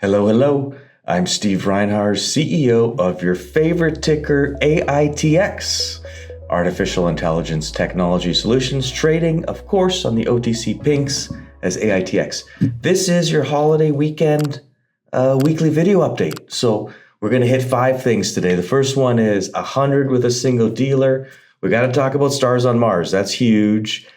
Hello, hello. I'm Steve Reinharz, CEO of your favorite ticker, AITX, Artificial Intelligence Technology Solutions, trading, of course, on the OTC Pinks as AITX. This is your holiday weekend weekly video update. So we're going to hit 5 things today. The first one is 100 with a single dealer. We got to talk about stars on Mars. That's huge.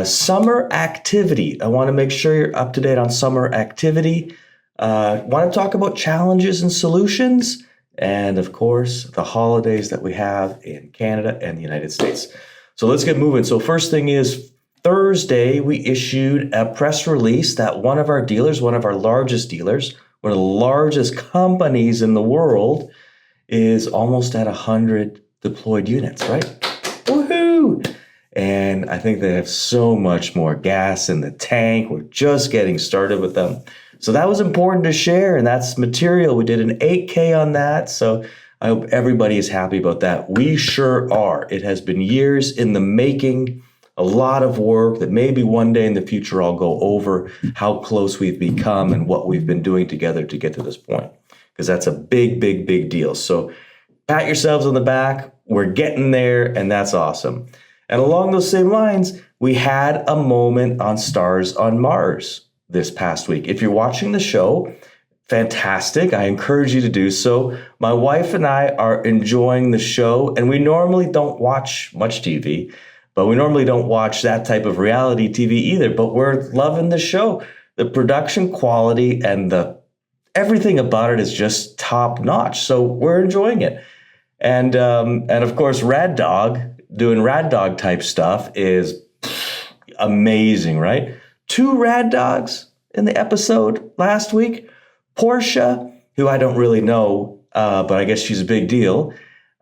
Summer activity. I want to make sure you're up to date on summer activity. Want to talk about challenges and solutions, and of course, the holidays that we have in Canada and the United States. So let's get moving. So first thing is Thursday, we issued a press release that one of our dealers, one of our largest dealers, one of the largest companies in the world, is almost at 100 deployed units, right? Woohoo! And I think they have so much more gas in the tank. We're just getting started with them. So that was important to share, and that's material. We did an 8K on that, so I hope everybody is happy about that. We sure are. It has been years in the making, a lot of work that maybe one day in the future I'll go over how close we've become and what we've been doing together to get to this point, because that's a big, big, big deal. So pat yourselves on the back. We're getting there, and that's awesome. And along those same lines, we had a moment on Stars on Mars this past week. If you're watching the show, fantastic. I encourage you to do so. My wife and I are enjoying the show, and we normally don't watch much TV, but we normally don't watch that type of reality TV either, but we're loving the show. The production quality and everything about it is just top notch. So we're enjoying it. And of course, Rad Dog, doing Rad Dog type stuff is amazing, right? 2 Rad Dogs in the episode last week. Portia, who I don't really know, but I guess she's a big deal,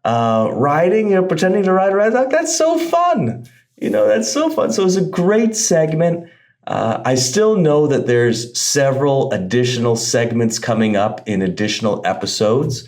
riding, pretending to ride a Rad Dog. That's so fun. That's so fun. So it was a great segment. I still know that there's several additional segments coming up in additional episodes.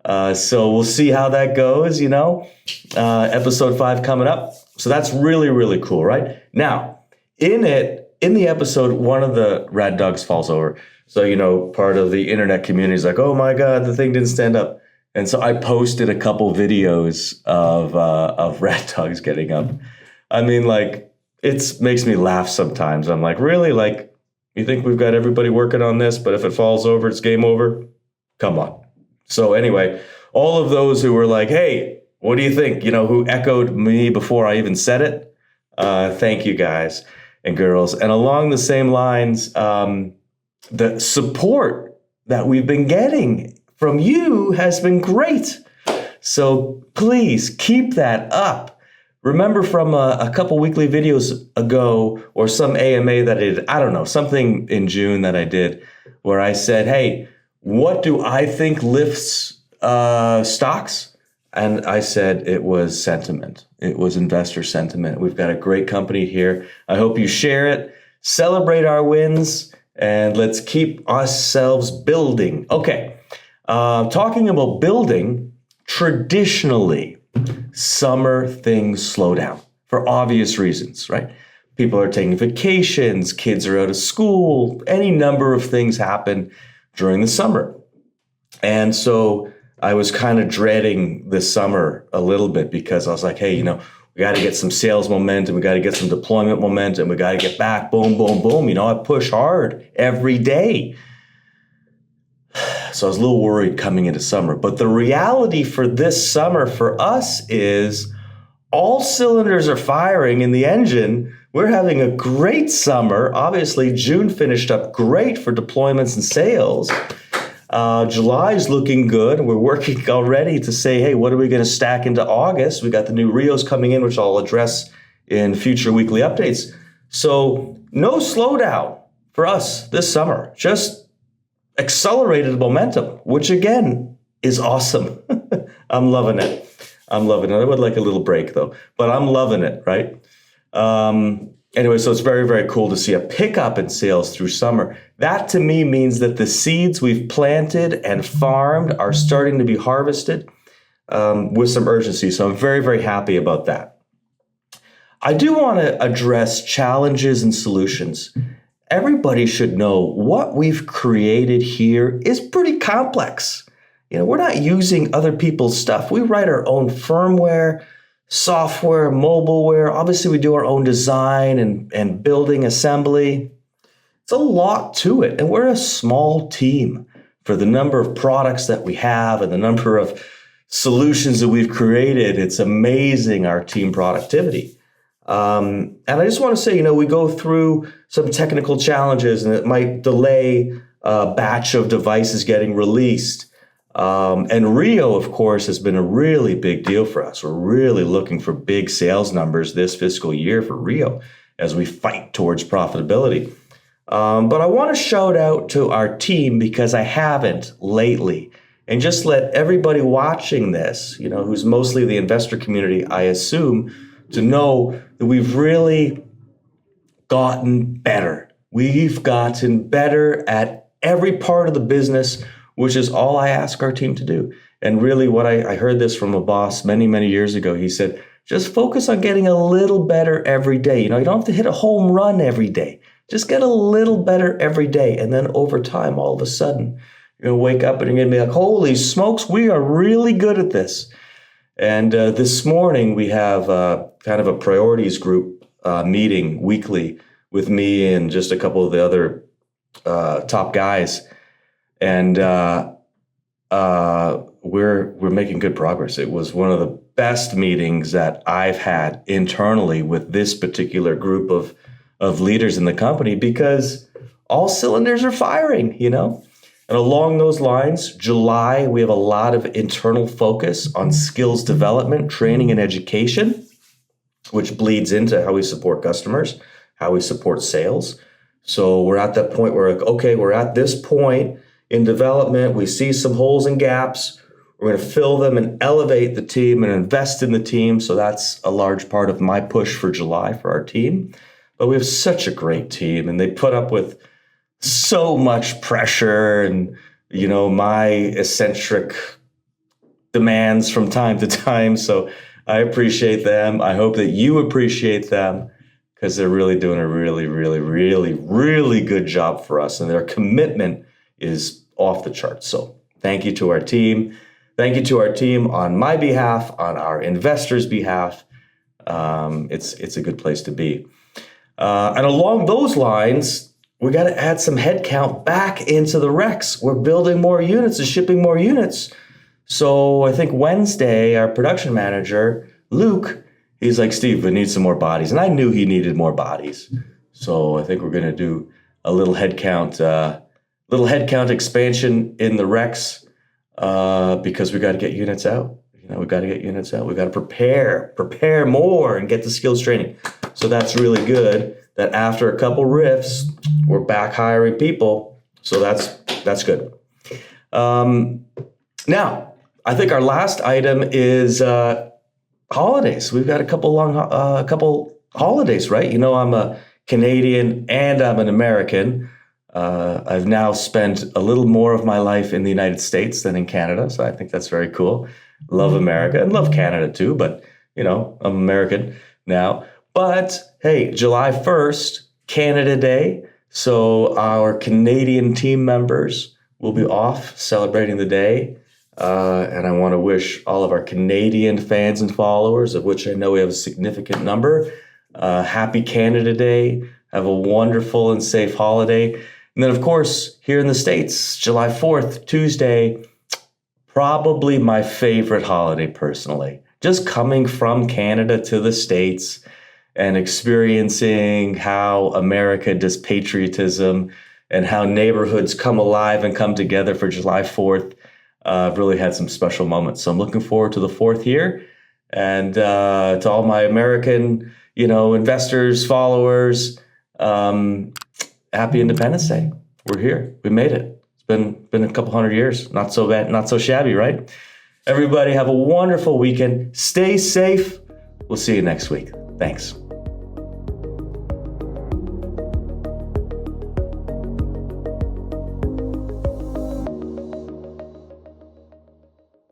So we'll see how that goes, episode 5 coming up. So that's really, really cool, right? Now, in the episode, one of the Rad Dogs falls over. So, part of the internet community is like, oh my God, the thing didn't stand up. And so I posted a couple videos of Rad Dogs getting up. I mean, it makes me laugh sometimes. I'm like, really? You think we've got everybody working on this, but if it falls over, it's game over? Come on. So anyway, all of those who were like, hey, what do you think? Who echoed me before I even said it? Thank you guys and girls. And along the same lines, the support that we've been getting from you has been great. So please keep that up. Remember from a couple weekly videos ago, or some AMA that I did, I don't know, something in June that I did, where I said, hey, what do I think lifts stocks? And I said it was sentiment. It was investor sentiment. We've got a great company here. I hope you share it, celebrate our wins, and let's keep ourselves building. Okay, talking about building, traditionally, summer things slow down for obvious reasons, right? People are taking vacations, kids are out of school, any number of things happen during the summer. And so I was kind of dreading this summer a little bit, because I was like, hey, we got to get some sales momentum. We got to get some deployment momentum. We got to get back, boom, boom, boom. I push hard every day. So I was a little worried coming into summer. But the reality for this summer for us is all cylinders are firing in the engine. We're having a great summer. Obviously, June finished up great for deployments and sales. July is looking good. We're working already to say, hey, what are we going to stack into August? We got the new Rios coming in, which I'll address in future weekly updates. So no slowdown for us this summer, just accelerated momentum, which again is awesome. I'm loving it. I would like a little break though, but I'm loving it, right? Anyway, so it's very, very cool to see a pickup in sales through summer. That to me means that the seeds we've planted and farmed are starting to be harvested with some urgency. So I'm very, very happy about that. I do want to address challenges and solutions. everybody should know what we've created here is pretty complex. We're not using other people's stuff. We write our own firmware, software, mobileware. Obviously, we do our own design and building assembly. It's a lot to it. And we're a small team for the number of products that we have and the number of solutions that we've created. It's amazing, our team productivity. And I just want to say, we go through some technical challenges and it might delay a batch of devices getting released. And Rio, of course, has been a really big deal for us. We're really looking for big sales numbers this fiscal year for Rio as we fight towards profitability. But I want to shout out to our team because I haven't lately. And just let everybody watching this, who's mostly the investor community, I assume, to know that we've really gotten better. We've gotten better at every part of the business, which is all I ask our team to do. And really what I heard this from a boss many, many years ago. He said, just focus on getting a little better every day. You don't have to hit a home run every day. Just get a little better every day. And then over time, all of a sudden, you're going to wake up and you're going to be like, holy smokes, we are really good at this. And this morning, we have kind of a priorities group meeting weekly with me and just a couple of the other top guys. And we're making good progress. It was one of the best meetings that I've had internally with this particular group of leaders in the company because all cylinders are firing, And along those lines, July, we have a lot of internal focus on skills development, training, and education, which bleeds into how we support customers, how we support sales. So we're at that point where, we're at this point in development. We see some holes and gaps. We're going to fill them and elevate the team and invest in the team. So that's a large part of my push for July for our team. But we have such a great team, and they put up with so much pressure and, my eccentric demands from time to time. So I appreciate them. I hope that you appreciate them because they're really doing a really, really, really, really good job for us. And their commitment is off the charts. So thank you to our team. Thank you to our team on my behalf, on our investors' behalf. It's a good place to be. And along those lines, we got to add some headcount back into the Rex. We're building more units and shipping more units. So I think Wednesday, our production manager, Luke, he's like, Steve, we need some more bodies. And I knew he needed more bodies. So I think we're going to do a little headcount expansion in the Rex because we got to get units out. We got to get units out. We got to prepare more and get the skills training. So that's really good that after a couple riffs, we're back hiring people. So that's good. Now, I think our last item is holidays. We've got a couple holidays, right? I'm a Canadian and I'm an American. I've now spent a little more of my life in the United States than in Canada. So I think that's very cool. Love America and love Canada too, but I'm American now. But hey, July 1st, Canada Day. So our Canadian team members will be off celebrating the day. And I want to wish all of our Canadian fans and followers, of which I know we have a significant number, happy Canada Day. Have a wonderful and safe holiday. And then, of course, here in the States, July 4th, Tuesday, probably my favorite holiday personally. Just coming from Canada to the States and experiencing how America does patriotism and how neighborhoods come alive and come together for July 4th. I've really had some special moments. So I'm looking forward to the 4th here. And to all my American, investors, followers, happy Independence Day. We're here. We made it. It's been a couple hundred years. Not so bad, not so shabby, right? Everybody have a wonderful weekend. Stay safe. We'll see you next week. Thanks.